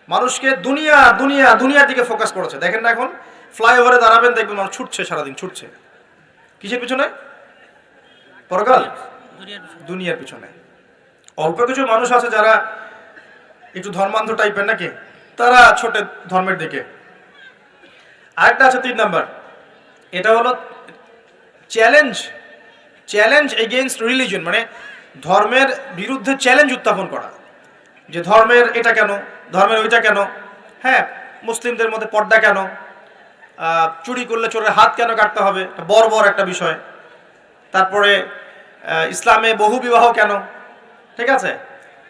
মানুষকে দুনিয়া দুনিয়া দুনিয়ার দিকে ফোকাস করেছে। দেখেন না, এখন ফ্লাইওভারে দাঁড়াবেন, দেখবেন মানুষ ছুটছে, সারাদিন ছুটছে কিসের পিছনে? পরকাল, দুনিয়ার পিছনে। অল্প কিছু মানুষ আছে যারা একটু ধর্মান্ধ টাইপের নাকি, তারা ছোটে ধর্মের দিকে। আরেকটা আছে 3 নাম্বার, এটা হলো চ্যালেঞ্জ, চ্যালেঞ্জ এগেইনস্ট রিলিজন, মানে ধর্মের বিরুদ্ধে চ্যালেঞ্জ উত্থাপন করা, যে ধর্মের এটা কেন, ধর্মের ওইটা কেন, হ্যাঁ মুসলিমদের মধ্যে পর্দা কেন, চুরি করলে চোরের হাত কেন কাটতে হবে, বর্বর একটা বিষয়। তারপরে ইসলামে বহু বিবাহ কেন, ঠিক আছে,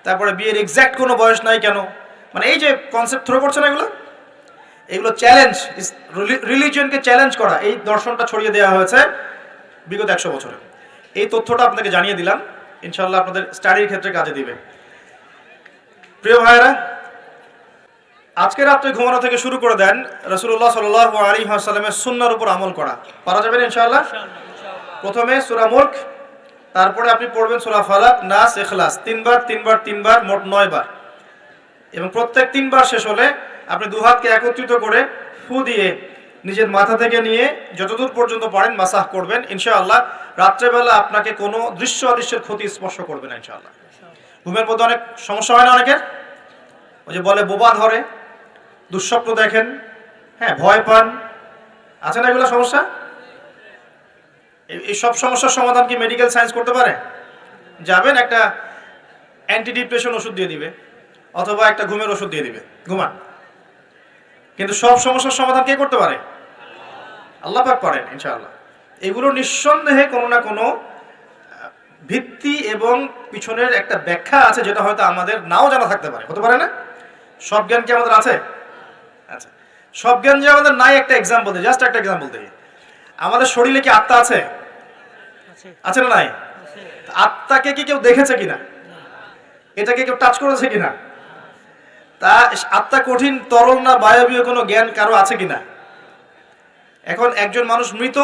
তারপরে বিয়ের এক্স্যাক্ট কোনো বয়স নাই কেন, মানে এই যে কনসেপ্ট থ্রো করছে না, এগুলো চ্যালেঞ্জ, রিলিজিয়নকে চ্যালেঞ্জ করা, এই দর্শনটা ছড়িয়ে দেওয়া হয়েছে বিগত 100 বছরে। এই তথ্যটা আপনাকে জানিয়ে দিলাম, ইনশাআল্লাহ আপনাদের স্টাডির ক্ষেত্রে কাজে দিবে। প্রিয় ভাইয়েরা, আজকে রাত্রে ঘুমানো থেকে শুরু করে দেন রাসূলুল্লাহ সাল্লাল্লাহু আলাইহি ওয়াসাল্লামের সুন্নাহর উপর আমল করা। পারা যাবে ইনশাআল্লাহ। প্রথমে সূরা মুলক, তারপরে আপনি পড়বেন সূরা ফালাক, নাস, ইখলাস 3 বার 3 বার 3 বার, মোট 9 বার। এবং প্রত্যেক 3 বার শেষ হলে আপনি দু হাতকে একত্রিত করে ফু দিয়ে নিজের মাথা থেকে নিয়ে যতদূর পর্যন্ত পারেন মাসাহ করবেন। ইনশাআল্লাহ রাত্রেবেলা আপনাকে কোনো দৃশ্য অদৃশ্যের ক্ষতি স্পর্শ করবে না ইনশাআল্লাহ। ঘুমের মধ্যে অনেক সমস্যা হয় না অনেকের, ওই যে বলে বোবা ধরে, দুঃস্বপ্ন দেখেন, হ্যাঁ ভয় পান, আছে না এগুলো সমস্যা? এই সব সমস্যার সমাধান কি মেডিকেল সায়েন্স করতে পারে? যাবেন একটা অ্যান্টি ডিপ্রেশন ওষুধ দিয়ে দিবে, অথবা একটা ঘুমের ওষুধ দিয়ে দিবে, ঘুমান। কিন্তু সব সমস্যার সমাধান কে করতে পারে? আল্লাহ পাক পারেন ইনশাআল্লাহ। এগুলো নিঃসন্দেহে কোনো না কোনো ভিত্তি এবং পিছনের একটা ব্যাখ্যা আছে, যেটা হয়তো আমাদের নাও জানা থাকতে পারে, হতে পারে না? সব জ্ঞান কি আমাদের আছে? আচ্ছা, সব জ্ঞান যে আমাদের নাই, একটা এক্সাম্পল দিই, জাস্ট একটা এক্সাম্পল দিই। আমাদের শরীরে কি আত্মা আছে? আছে না নাই? আত্মাকে কি কেউ দেখেছে কিনা? এটাকে কেউ টাচ করেছে কিনা? তা আত্মা কঠিন, তরল না বায়বীয়, কোনো জ্ঞান কারো আছে কিনা? এখন একজন মানুষ মৃত,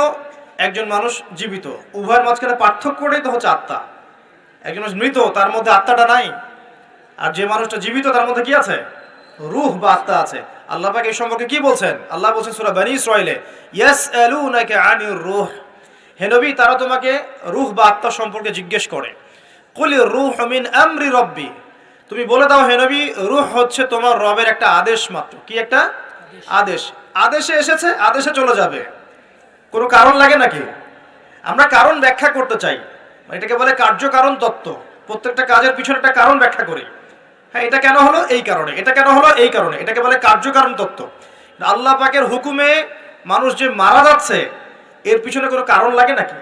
একজন মানুষ জীবিত, উভয়ের মাঝখানে পার্থক্যটাই তো হচ্ছে আত্মা। একজন মানুষ মৃত, তার মধ্যে আত্মাটা নাই, আর যে মানুষটা জীবিত তার মধ্যে কি আছে? রূহ বা আত্মা আছে। আল্লাহ পাক এই সম্পর্কে কি বলছেন? আল্লাহ বলছেন সূরা বনী ইসরাঈলে, ইয়াসআলুনাকা আনির রূহ, হে নবী তারা তোমাকে রূহ বা আত্মা সম্পর্কে জিজ্ঞেস করে। কুলির রূহু মিন আমরি রাব্বি, তুমি বলে দাও হে নবী, রূহ হচ্ছে তোমার রবের একটা আদেশ মাত্র। কি একটা আদেশ? আদেশে এসেছে, আদেশে চলে যাবে, কোনো কারণ লাগে নাকি? আমরা কারণ ব্যাখ্যা করতে চাই, এটাকে বলে কার্যকারণ তত্ত্ব। প্রত্যেকটা কাজের পিছনে একটা কারণ ব্যাখ্যা করি, হ্যাঁ এটা কেন হলো এই কারণে, এটা কেন হলো এই কারণে, এটাকে বলে কার্যকারণ তত্ত্ব। আল্লাহ পাকের হুকুমে মানুষ যে মারা যাচ্ছে, এর পিছনে কোনো কারণ লাগে নাকি?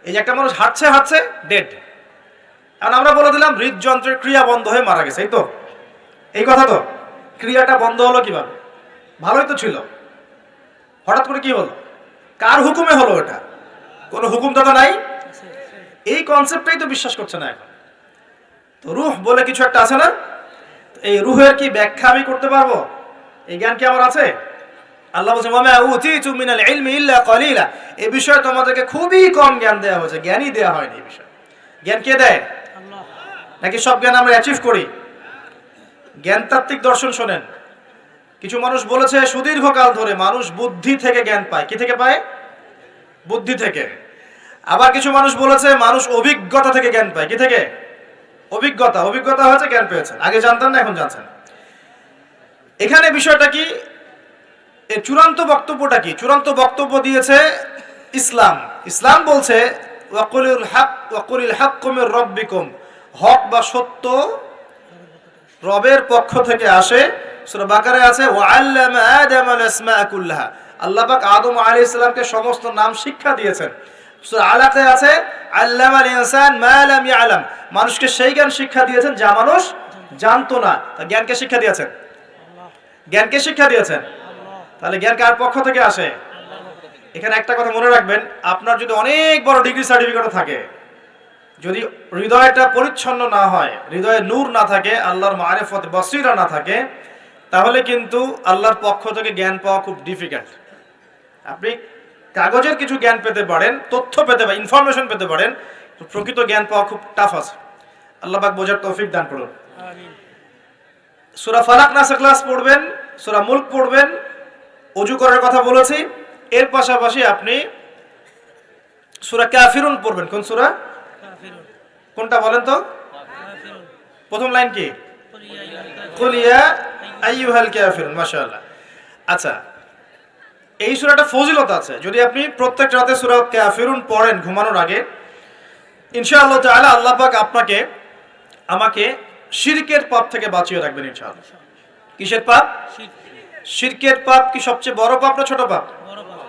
এই যে একটা মানুষ হাঁটছে হাঁটছে ডেড, এখন আমরা বলে দিলাম হৃদযন্ত্রের ক্রিয়া বন্ধ হয়ে মারা গেছে, এই তো, এই কথা তো। ক্রিয়াটা বন্ধ হলো কিভাবে? ভালোই তো ছিল, হঠাৎ করে কি হলো? কার হুকুমে হলো? এটা কোনো হুকুমদাতা নাই, এই কনসেপ্টটাই তো বিশ্বাস করছে না এখন। তো রূহ বলে কিছু একটা আছে না, এই রূহের কি ব্যাখ্যা আমি করতে পারবো? এই জ্ঞান কি আমার আছে? আল্লাহ বলছেন ওয়ামা উতিতু মিনাল ইলমি ইল্লা কলিলা, এই বিষয়ে তোমাদেরকে খুবই কম জ্ঞান দেওয়া হয়েছে, জ্ঞানই দেওয়া হয়নি এই বিষয়ে। জ্ঞান কে দেয়? আল্লাহ। নাকি সব জ্ঞান আমরা অ্যাচিভ করি? জ্ঞানতাত্ত্বিক দর্শন শোনেন, কিছু মানুষ বলেছে সুদীর্ঘকাল ধরে মানুষ বুদ্ধি থেকে জ্ঞান পায়। কি থেকে পায়? বুদ্ধি থেকে। আবার কিছু মানুষ বলেছে মানুষ অভিজ্ঞতা থেকে জ্ঞান পায়। কি থেকে? অভিজ্ঞতা। অভিজ্ঞতা হয়েছে জ্ঞান পেয়েছেন, আগে জানতেন না এখন জানছেন। এখানে বিষয়টা কি, এর চূড়ান্ত বক্তব্যটা কি? চূড়ান্ত বক্তব্য দিয়েছে ইসলাম। ইসলাম বলছে ওয়াকুলিল হাক্কু মির রাব্বিকুম, হক বা সত্য রবের পক্ষ থেকে আসে। সূরা বাকারায় আছে ওয়াআল্লামা আদামাল আসমাআ কুল্লাহা, আল্লাহ পাক আদম আলাইহিস সালামকে সমস্ত নাম শিক্ষা দিয়েছেন। সূরা আলাকায় আছে আল্লামাল ইনসান মা লাম ইয়ালাম, মানুষকে সেই জ্ঞান শিক্ষা দিয়েছেন যা মানুষ জানতো না। তা জ্ঞানকে শিক্ষা দিয়েছেন আল্লাহ। জ্ঞানকে শিক্ষা দিয়েছেন আল্লাহ। তাহলে জ্ঞান কার পক্ষ থেকে আসে? এখানে একটা কথা মনে রাখবেন, আপনার যদি অনেক বড় ডিগ্রি সার্টিফিকেটও থাকে, যদি হৃদয়টা পরিচ্ছন্ন না হয়, হৃদয়ে নূর না থাকে, আল্লাহর মারিফত বসিরা না থাকে, তাহলে কিন্তু আল্লাহর পক্ষ থেকে জ্ঞান পাওয়া খুব ডিফিকাল্ট। আপনি কাগজের কিছু জ্ঞান পেতে পারেন, তথ্য পেতে পারেন, ইনফরমেশন পেতে পারেন, প্রকৃত জ্ঞান পাওয়া খুব টাফ আছে। আল্লাহ পাক বোঝার তৌফিক দান করুন। সূরা ফালাক নাস ইখলাস পড়বেন, সূরা মুলক পড়বেন, ওযু করার কথা বলেছি। এর পাশাপাশি আপনি সূরা কাফিরুন পড়বেন। কোন সূরা? কাফিরুন। কোনটা বলেন তো? কাফিরুন। প্রথম লাইন কি? কুল ইয়া আইয়ুহাল কাফিরুন। মাশাআল্লাহ। আচ্ছা, এই সূরাটা ফজিলত আছে। যদি আপনি প্রত্যেক রাতে সূরা কাফিরুন পড়েন ঘুমানোর আগে, ইনশাআল্লাহ তাআলা আল্লাহ পাক আপনাকে আমাকে শিরকের পাপ থেকে বাঁচিয়ে রাখবেন ইনশাআল্লাহ। কিসের পাপ? শিরকের পাপ কি সবচেয়ে বড় পাপ না ছোট পাপ? বড় পাপ।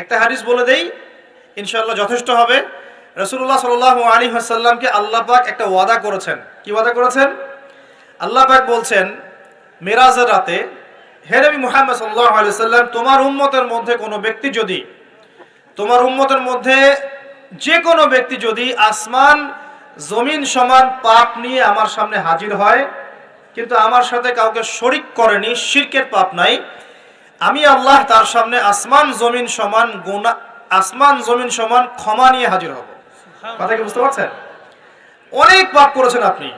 একটা হাদিস বলে দেই, ইনশাআল্লাহ যথেষ্ট হবে। রাসূলুল্লাহ সাল্লাল্লাহু আলাইহি ওয়াসাল্লামকে আল্লাহ পাক একটা ওয়াদা করেছেন। কি ওয়াদা করেছেন? আল্লাহ পাক বলছেন মেরাজের রাতে, হে নবী মুহাম্মদ সাল্লাল্লাহু আলাইহি ওয়াসাল্লাম, তোমার উম্মতের মধ্যে কোনো ব্যক্তি যদি, তোমার উম্মতের মধ্যে যে কোনো ব্যক্তি যদি আসমান জমিন সমান পাপ নিয়ে আমার সামনে হাজির হয়, কিন্তু আমার সাথে কাউকে শরিক করেনি, শিরকের পাপ নাই, আমি আল্লাহ তার সামনে আসমান জমিন সমান গুনাহ, আসমান জমিন সমান ক্ষমা নিয়ে হাজির হব। কথা কি বুঝতে পারছেন? অনেক পাপ করেছেন আপনি,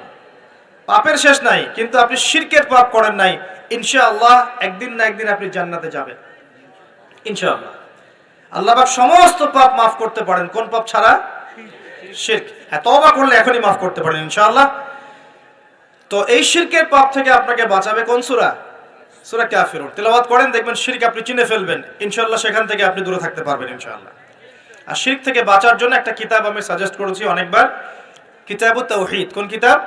পাপের শেষ নাই, কিন্তু আপনি শিরকের পাপ করেন নাই। ইনশাআল্লাহ একদিন না একদিন আপনি জান্নাতে যাবেন ইনশাআল্লাহ। আল্লাহ পাক সমস্ত পাপ মাফ করতে পারেন, কোন পাপ ছাড়া? শিরক। হ্যাঁ, তওবা করলে এখনই মাফ করতে পারেন ইনশাআল্লাহ। তো এই শিরকের পাপ থেকে আপনাকে বাঁচাবে কোন সূরা? সূরা কাফিরুন। তেলাওয়াত করেন, দেখবেন শিরক আপনি চিনে ফেলবেন ইনশাআল্লাহ, সেখান থেকে আপনি দূরে থাকতে পারবেন ইনশাআল্লাহ। আর শিরক থেকে বাঁচার জন্য একটা কিতাব আমি সাজেস্ট করেছি অনেকবার, কিতাবুত তাওহীদ। কোন কিতাব?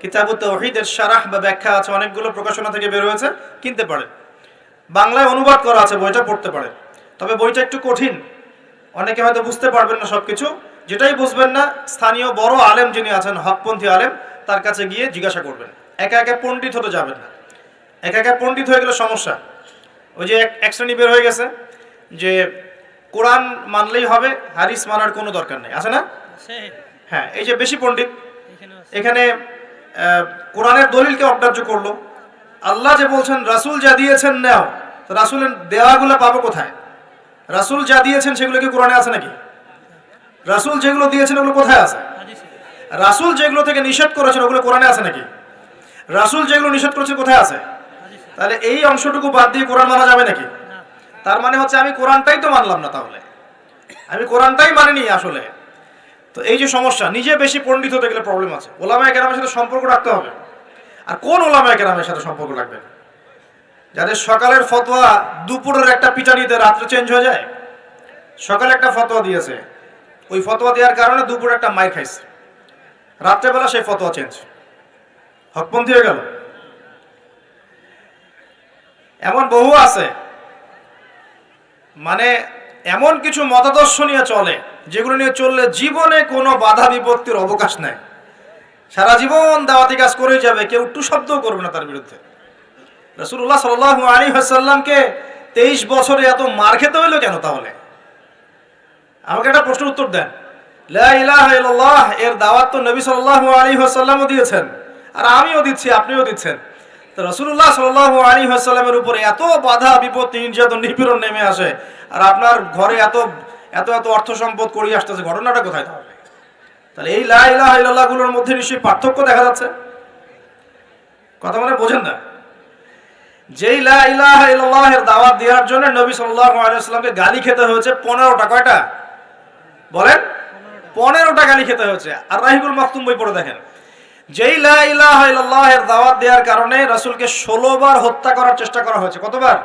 কিতাবুত তাওহীদের শারাহ বা ব্যাখ্যা আছে, অনেকগুলো প্রকাশনা থেকে বের হয়েছে, কিনতে পারেন। বাংলায় অনুবাদ করা আছে, বইটা পড়তে পারেন। তবে বইটা একটু কঠিন, অনেকে হয়তো বুঝতে পারবেন না সবকিছু। যেটাই বুঝবেন না, স্থানীয় বড় আলেম যিনি আছেন, হকপন্থী আলেম, তার কাছে গিয়ে জিজ্ঞাসা করবেন। একা একা পণ্ডিত হতে যাবেন না, একা একা পণ্ডিত হয়ে গেলে সমস্যা। ওই যে এক শ্রেণী বের হয়ে গেছে যে কোরআন মানলেই হবে, হাদিস মানার কোনো দরকার নেই, আছে না? হ্যাঁ, এই যে বেশি পণ্ডিত এখানে কোরআনের দলিলকে অগ্রাহ্য করলো। আল্লাহ যে বলছেন রাসূল যা দিয়েছেন নাও, তো রাসূলের দেওয়াগুলো পাবো কোথায়? রাসূল যা দিয়েছেন সেগুলো কি কোরআনে আছে নাকি? রাসূল যেগুলো দিয়েছেন ওগুলো কোথায় আছে? রাসূল যেগুলো থেকে নিষেধ করেছেন ওগুলো কোরআনে আছে নাকি? রাসূল যেগুলো নিষেধ করেছেন কোথায় আছে? তাহলে এই অংশটুকু বাদ দিয়ে কোরআন মানা যাবে নাকি? তার মানে হচ্ছে আমি কোরআনটাই তো মানলাম না, তাহলে আমি কোরআনটাই মানিনি আসলে। তো এই যে সমস্যা, নিজে বেশি পণ্ডিত হতে গেলে প্রবলেম আছে। ওলামায়ে কেরামের সাথে সম্পর্ক রাখতে হবে। আর কোন ওলামায়ে কেরামের সাথে সম্পর্ক রাখবেন? যাদের সকালের ফতোয়া দুপুরের একটা পিটানিতে রাত্রে চেঞ্জ হয়ে যায়। সকালে একটা ফতোয়া দিয়েছে, ওই ফতোয়া দেওয়ার কারণে দুপুরে একটা মাইর খাইছে, রাত্রেবেলা সেই ফতোয়া চেঞ্জ, হকপন্থী হয়ে গেল। এমন বহু আছে, মানে এমন কিছু মতাদর্শ নিয়ে চলে যেগুলো নিয়ে চললে জীবনে কোনো বাধা বিপত্তির অবকাশ নাই, সারা জীবন দাওয়াতি কাজ করেই যাবে, কেউ একটু শব্দও করবে না তার বিরুদ্ধে। রাসূলুল্লাহ সাল্লাল্লাহু আলাইহি ওয়াসাল্লামকে 23 বছরে এত মার খেতে হইলো কেন? তাহলে আমাকে একটা প্রশ্ন উত্তর দেন। লা ইলাহা ইল্লাল্লাহ এর দাওয়াত তো নবী সাল্লাল্লাহু আলাইহি ওয়াসাল্লামও দিয়েছেন, আর আমিও দিচ্ছি, আপনিও দিচ্ছেন। তো রাসূলুল্লাহ সাল্লাল্লাহু আলাইহি ওয়াসাল্লামের উপরে এত বাধা বিপত্তি নির্যাতন নিপীড়ন নেমে আসে, আর আপনার ঘরে এত এত এত অর্থ সম্পদ করিয়ে আসতেছে, ঘটনাটা কোথায়? তাহলে এই লা ইলাহা ইল্লাল্লাহ গুলোর মধ্যে নিশ্চয়ই পার্থক্য দেখা যাচ্ছে। কথা মানে বোঝেন না? যেই লা ইলাহা ইল্লাল্লাহ এর দাওয়াত দেওয়ার জন্য নবী সাল্লাল্লাহু আলাইহি ওয়াসাল্লামকে গালি খেতে হয়েছে 15টা। কয়টা বলেন? 15টা গালি খেতে হয়েছে। আর রাহিবুল মাকতুম বই পড়ে দেখেন, যেই লা ইলাহা ইল্লাল্লাহ এর দাওয়াত দেওয়ার কারণে রাসূলকে 16 বার হত্যা করার চেষ্টা করা হয়েছে। কতবার?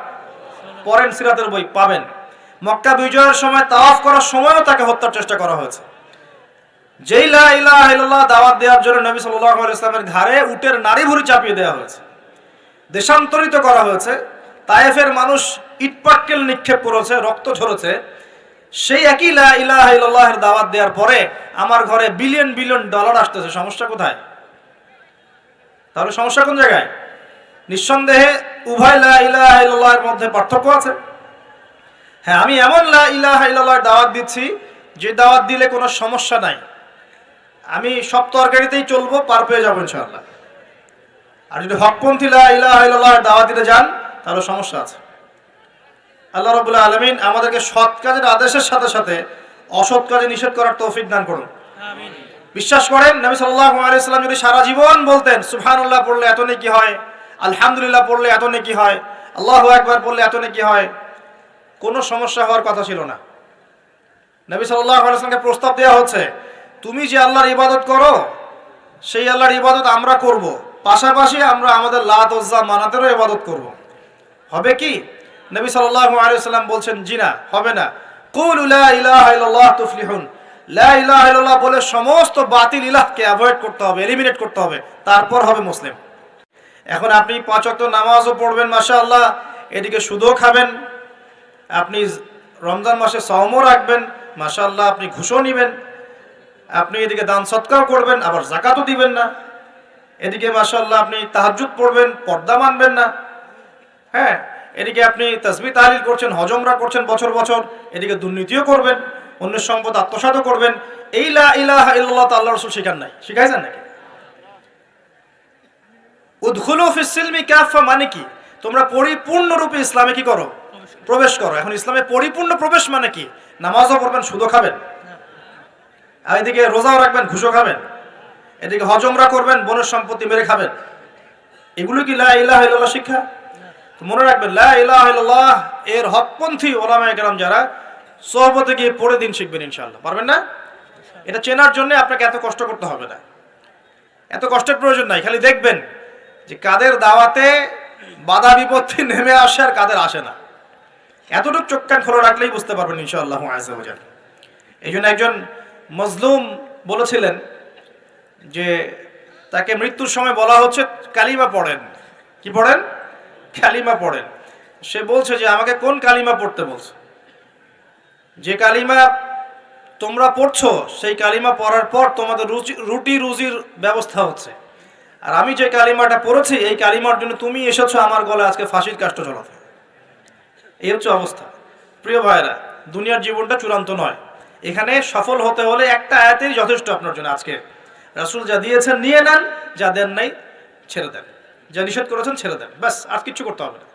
পড়েন, সিরাতের বই পাবেন। মক্কা বিজয়ের সময় তাওয়াফ করার সময়ও তাকে হত্যার চেষ্টা করা হয়েছে। যেই লা ইলাহা ইল্লাল্লাহ দাওয়াত দেওয়ার জন্য নবী সাল্লাল্লাহু আলাইহি ওয়াসাল্লামের ঘাড়ে উটের নাড়ি ভুঁড়ি চাপিয়ে দেওয়া হয়েছে, দেশান্তরিত করা হয়েছে। তায়েফের মানুষ ইটপাটকেল নিক্ষেপ করেছে, রক্ত ঝরেছে। সেই একই লা ইলাহা ইল্লাল্লাহ এর দাওয়াত দেওয়ার পরে আমার ঘরে বিলিয়ন বিলিয়ন ডলার আসতেছে। সমস্যা কোথায়? তাহলে সমস্যা কোন জায়গায়? নিঃসন্দেহে উভয় লা ইলাহা ইল্লাল্লাহ এর মধ্যে পার্থক্য আছে। হ্যাঁ, আমি এমন লা ইলাহা ইল্লাল্লাহ এর দাওয়াত দিচ্ছি যে দাওয়াত দিলে কোনো সমস্যা নাই, আমি সব তরকারিতেই চলবো, পার পেয়ে যাবো ইনশাআল্লাহ। আর যদি হকপন্থী লা ইলাহা ইল্লাল্লাহ এর দাওয়াত দিতে যান তাহলে সমস্যা আছে। আল্লাহ রাব্বুল আলামিন আমাদেরকে সৎ কাজের আদেশের সাথে সাথে অসৎ কাজে নিষেধ করার তৌফিক দান করুন। আমিন। বিশ্বাস করেন নবী সাল্লাল্লাহু আলাইহি ওয়াসাল্লাম যদি সারা জীবন বলতেন সুবহানাল্লাহ পড়লে এত নেকি হয়, আলহামদুলিল্লাহ পড়লে এত নেকি হয়, আল্লাহু আকবার পড়লে এত নেকি হয়, কোনো সমস্যা হওয়ার কথা ছিল না। নবী সাল্লাল্লাহু আলাইহি ওয়াসাল্লামকে প্রস্তাব দেওয়া হচ্ছে, তুমি যে আল্লাহর ইবাদত করো সেই আল্লাহর ইবাদত আমরা করব, পাশাপাশি আমরা আমাদের লাত উজ্জা মানাতেরও ইবাদত করব। হবে কি? নবী সাল্লাল্লাহু আলাইহি ওয়াসাল্লাম বলছেন, জি না, হবে না। কুলু লা ইলাহা ইল্লাল্লাহ তুফলিহুন, লা ইলাহা ইল্লাল্লাহ বলে সমস্ত বাতিল ইলাহকে অ্যাভয়েড করতে হবে, এলিমিনেট করতে হবে, তারপর হবে মুসলিম। এখন আপনি 5 ওয়াক্ত নামাজও পড়বেন মাশাআল্লাহ, এদিকে সুদও খাবেন, আপনি রমজান মাসে সাওমও রাখবেন মাশাআল্লাহ, আপনি ঘুষও নেবেন, আপনি এদিকে দান সদকাও করবেন, আবার যাকাতও দিবেন না, এদিকে মাশাআল্লাহ আপনি তাহাজ্জুদ পড়বেন, পর্দা মানবেন না, হ্যাঁ, এদিকে আপনি তাসবিহ তাহলিল করছেন, হজ উমরা করছেন বছর বছর, এদিকে দুর্নীতিও করবেন, অন্যের সম্পদ আত্মসাৎও করবেন। এই লা ইলাহা ইল্লাল্লাহ তো আল্লাহর রাসূল শেখান নাই, শিখাইছেন নাকি? উদখুলু ফিস সিলমি কাফা মানে কি? তোমরা পরিপূর্ণরূপে ইসলামে কি করো? প্রবেশ করো। এখন ইসলামে পরিপূর্ণ প্রবেশ মানে কি? নামাজও পড়বেন, সুদও খাবেন, আর এদিকে রোজাও রাখবেন, ঘুষও খাবেন, এদিকে হজ উমরা করবেন, বোনের সম্পত্তি মেরে খাবেন। এগুলো কি লা ইলাহা ইল্লাল্লাহ শিক্ষা? মনে রাখবেন, লা ইলাহা ইল্লাল্লাহ এর হকপন্থী ওলামায়ে কেরাম যারা, সোহবতে গিয়ে পড়ে দিন শিখবেন ইনশাআল্লাহ। পারবেন না? এটা চেনার জন্য আপনাকে এত কষ্ট করতে হবে না, এত কষ্টের প্রয়োজন নাই। খালি দেখবেন যে কাদের দাওয়াতে বাধা বিপত্তি নেমে আসে আর কাদের আসে না, এতটুকু চোখ কান খোলা রাখলেই বুঝতে পারবেন ইনশাআল্লাহ আযজা ওয়া জাল্লা। এই জন্য একজন মজলুম বলেছিলেন যে তাকে মৃত্যুর সময় বলা হচ্ছে কালিমা পড়েন। কি পড়েন? কালিমা পড়েন। সে বলছে যে আমাকে কোন কালিমা পড়তে বলছে? যে কালিমা তোমরা পড়ছো সেই কালিমা পড়ার পর তোমাদের রুটি রুজির ব্যবস্থা হচ্ছে, আর আমি যে কালিমাটা পড়েছি এই কালিমার জন্য তুমি এসেছো আমার গলায় আজকে ফাঁসির কাষ্ট ঝোলাতে। এই হচ্ছে অবস্থা। প্রিয় ভাইরা, দুনিয়ার জীবনটা চূড়ান্ত নয়, এখানে সফল হতে হলে একটা আয়াতেই যথেষ্ট আপনার জন্য। আজকে রাসূল যা দিয়েছেন নিয়ে নেন, যা দেন নাই ছেড়ে দেন, যা নিষেধ করেছেন ছেড়ে দেন, ব্যাস, আর কিচ্ছু করতে হবে না।